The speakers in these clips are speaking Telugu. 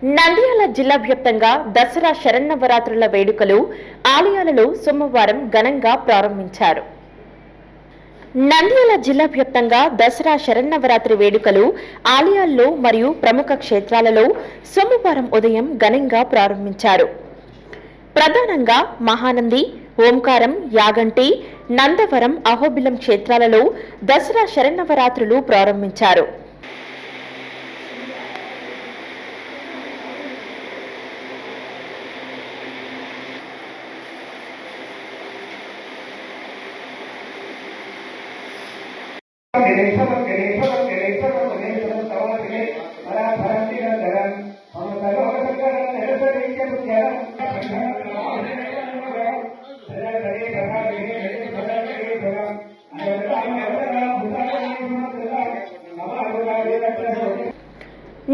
నంద్యాల జిల్లా వ్యాప్తంగా దసరా శరన్నవరాత్రుల వేడుకలు ఆలయాలలో సోమవారం ఘనంగా ప్రారంభించారు. నంద్యాల జిల్లా వ్యాప్తంగా దసరా శరన్నవరాత్రి వేడుకలు ఆలయాల్లో మరియు ప్రముఖ క్షేత్రాలలో సోమవారం ఉదయం ఘనంగా ప్రారంభించారు. ప్రధానంగా మహానంది, ఓంకారం, యాగంటి, నందవరం, అహోబిలం క్షేత్రాలలో దసరా శరన్నవరాత్రులు ప్రారంభించారు.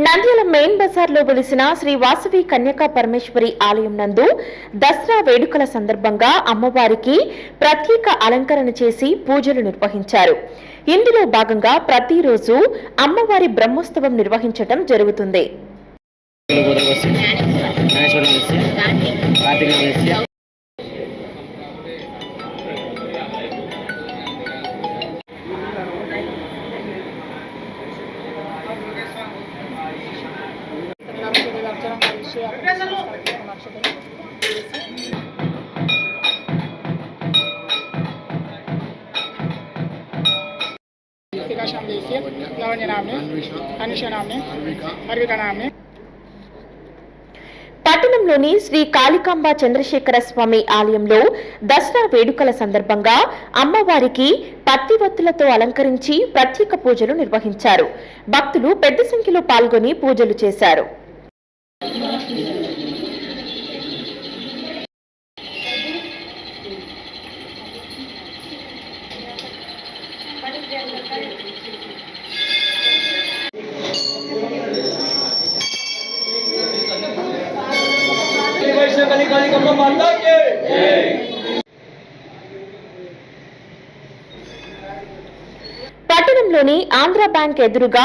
నంద్యాల మెయిన్ బజార్లో వెలిసిన శ్రీ వాసవి కన్యకా పరమేశ్వరి ఆలయం నందు దసరా వేడుకల సందర్భంగా అమ్మవారికి ప్రత్యేక అలంకరణ చేసి పూజలు నిర్వహించారు. ఇందులో భాగంగా ప్రతిరోజు అమ్మవారి బ్రహ్మోత్సవం నిర్వహించడం జరుగుతుంది. పట్టణంలోని శ్రీ కాళికాంబ చంద్రశేఖర స్వామి ఆలయంలో దసరా వేడుకల సందర్భంగా అమ్మవారికి పత్తి వత్తులతో అలంకరించి ప్రత్యేక పూజలు నిర్వహించారు. భక్తులు పెద్ద సంఖ్యలో పాల్గొని పూజలు చేశారు. పట్టణంలోని ఆంధ్ర బ్యాంక్ ఎదురుగా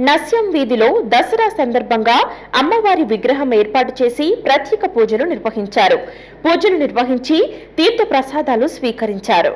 నస్యం వీధిలో దసరా సందర్భంగా అమ్మవారి విగ్రహం ఏర్పాటు చేసి ప్రత్యేక పూజలు నిర్వహించారు. పూజలు నిర్వహించి తీర్థ ప్రసాదాలు స్వీకరించారు.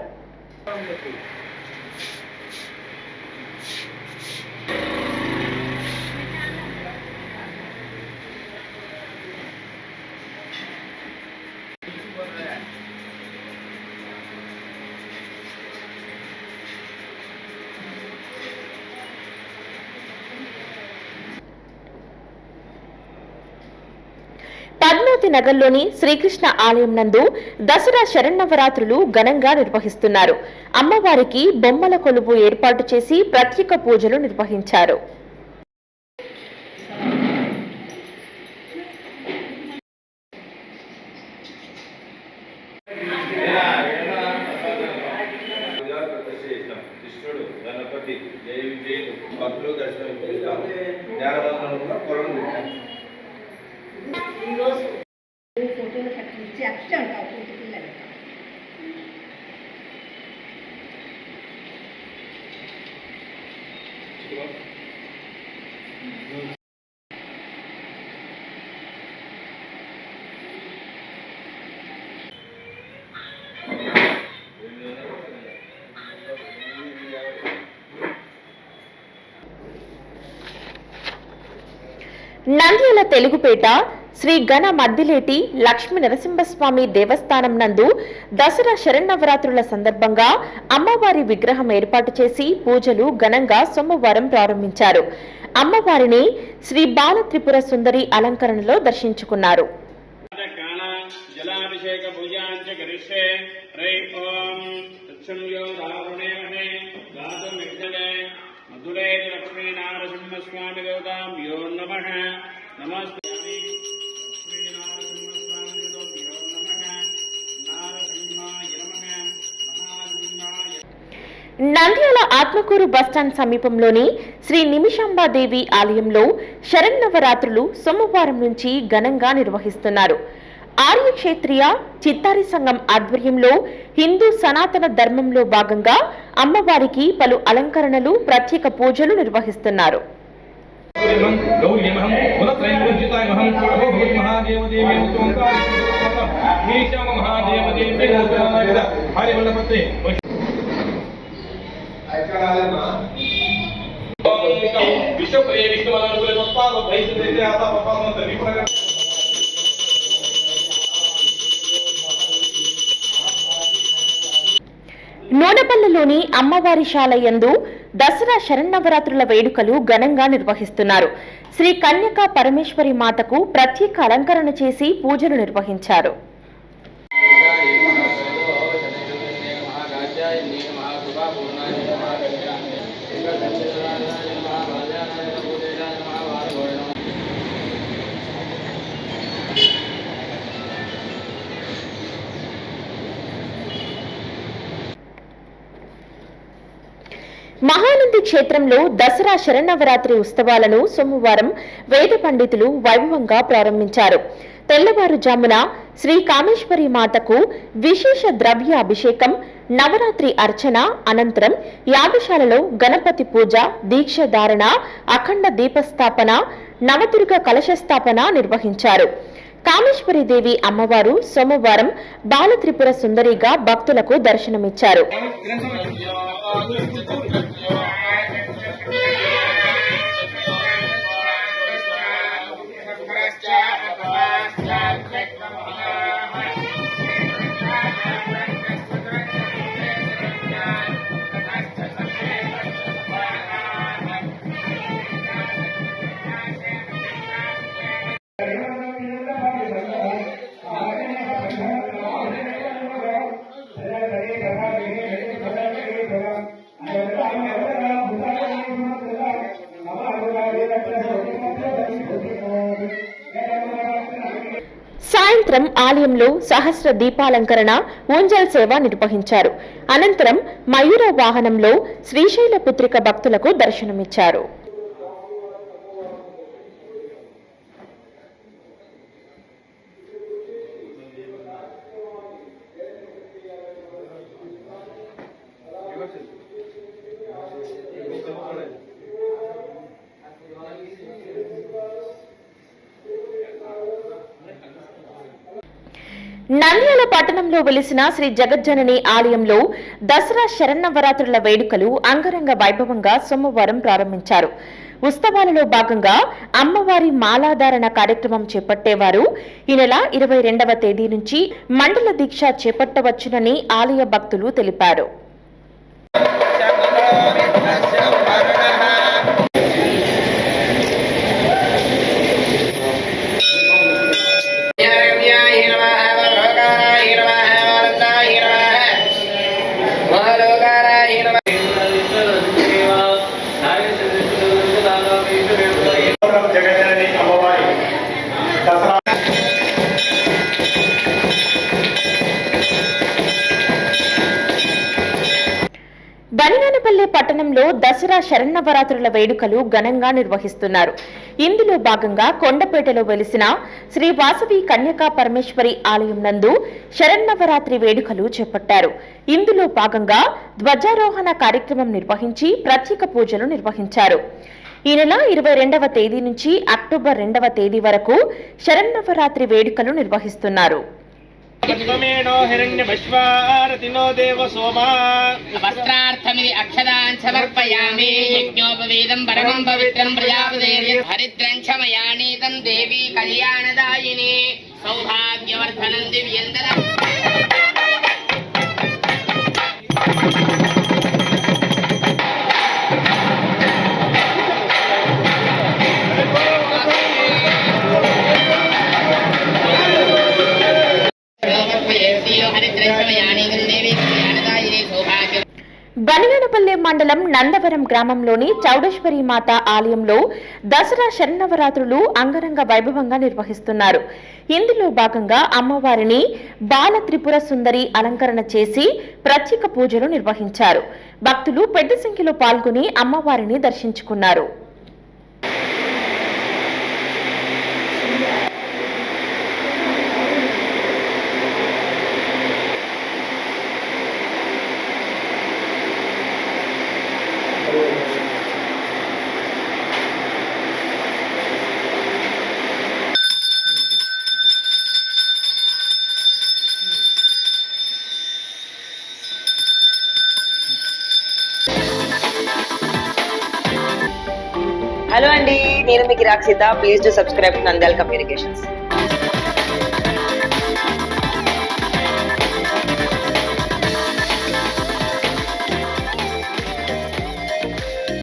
పద్మావతి నగర్లోని శ్రీకృష్ణ ఆలయం నందు దసరా శరన్నవరాత్రులు ఘనంగా నిర్వహిస్తున్నారు. అమ్మవారికి బొమ్మల కొలువు ఏర్పాటు చేసి ప్రత్యేక పూజలు నిర్వహించారు. నంద్యాల తెలుగుపేట శ్రీ గణ మద్దిలేటి లక్ష్మీ నరసింహస్వామి దేవస్థానం నందు దసరా శరన్నవరాత్రుల సందర్భంగా అమ్మవారి విగ్రహం ఏర్పాటు చేసి పూజలు ఘనంగా సోమవారం ప్రారంభించారు. అమ్మవారిని శ్రీ బాల త్రిపుర సుందరి అలంకరణలో దర్శించుకున్నారు. నంద్యాల ఆత్మకూరు బస్టాండ్ సమీపంలోని శ్రీ నిమిషాంబాదేవి ఆలయంలో శరన్నవరాత్రులు సోమవారం నుంచి ఘనంగా నిర్వహిస్తున్నారు. ఆర్య క్షేత్రీయ చిత్తారి సంఘం ఆధ్వర్యంలో హిందూ సనాతన ధర్మంలో భాగంగా అమ్మవారికి పలు అలంకరణలు, ప్రత్యేక పూజలు నిర్వహిస్తున్నారు. त्रयोज्यतामहं प्रभो महादेवदेवी मीशम महादेवदेवी हरिवल्लभते विश्वप्रिय विष्णुवनानुकूल पप्पा भैसते आता पप्पा मंत्र विप्रग నూనెపల్లిలోని అమ్మవారి శాలయందు దసరా శరన్నవరాత్రుల వేడుకలు ఘనంగా నిర్వహిస్తున్నారు. శ్రీ కన్యకా పరమేశ్వరి మాతకు ప్రత్యేక అలంకరణ చేసి పూజలు నిర్వహించారు. మహానంది క్షేత్రంలో దసరా శరన్నవరాత్రి ఉత్సవాలను సోమవారం వేద పండితులు వైభవంగా ప్రారంభించారు. తెల్లవారుజామున శ్రీ కామేశ్వరి మాతకు విశేష ద్రవ్య అభిషేకం, నవరాత్రి అర్చన అనంతరం యాగశాలలో గణపతి పూజ, దీక్షధారణ, అఖండ దీపస్థాపన, నవదుర్గ కలశస్థాపన నిర్వహించారు. కామేశ్వరి దేవి అమ్మవారు సోమవారం బాలత్రిపుర సుందరిగా భక్తులకు దర్శనమిచ్చారు. సాయంత్రం ఆలయంలో సహస్ర దీపాలంకరణ, ఊంజల్ సేవ నిర్వహించారు. అనంతరం మయూర వాహనంలో శ్రీశైల పుత్రిక భక్తులకు దర్శనమిచ్చారు. నంద్యాల పట్టణంలో వెలిసిన శ్రీ జగజ్జనని ఆలయంలో దసరా శరన్నవరాత్రుల వేడుకలు అంగరంగ వైభవంగా సోమవారం ప్రారంభించారు. ఉత్సవాలలో భాగంగా అమ్మవారి మాలాధారణ కార్యక్రమం చేపట్టేవారు ఈ నెల 22వ తేదీ నుంచి మండల దీక్ష చేపట్టవచ్చునని ఆలయ భక్తులు తెలిపారు. బనియానపల్లి పట్టణంలో దసరా శరన్నవరాత్రుల వేడుకలు ఘనంగా నిర్వహిస్తున్నారు. ఇందులో భాగంగా కొండపేటలో వెలిసిన శ్రీ వాసవి కన్యకా పరమేశ్వరి ఆలయం నందు శరన్నవరాత్రి వేడుకలు చేపట్టారు. ఇందులో భాగంగా ధ్వజారోహణ కార్యక్రమం నిర్వహించి ప్రత్యేక పూజలు నిర్వహించారు. ఈ నెల 22వ తేదీ నుంచి అక్టోబర్ 2వ తేదీ వరకు శరన్నవరాత్రి వేడుకలు నిర్వహిస్తున్నారు. వస్త్రార్థమిది అక్షదాన్ సమర్పయామి యజ్ఞోపవేదం పరమం పవిత్రం ప్రజాపదేవి హరిద్రం చమయానీతం దేవి కళ్యాణదాయిని సౌభాగ్యవర్ధనం దివ్యందరం. బనియానపల్లె మండలం నందవరం గ్రామంలోని చౌడేశ్వరి మాత ఆలయంలో దసరా శరన్నవరాత్రులు అంగరంగ వైభవంగా నిర్వహిస్తున్నారు. ఇందులో భాగంగా అమ్మవారిని బాల త్రిపుర సుందరి అలంకరణ చేసి ప్రత్యేక పూజలు నిర్వహించారు. భక్తులు పెద్ద సంఖ్యలో పాల్గొని అమ్మవారిని దర్శించుకున్నారు. హలో అండి, నేను మీకు Rakshitha. Please to subscribe to Nandyal communications.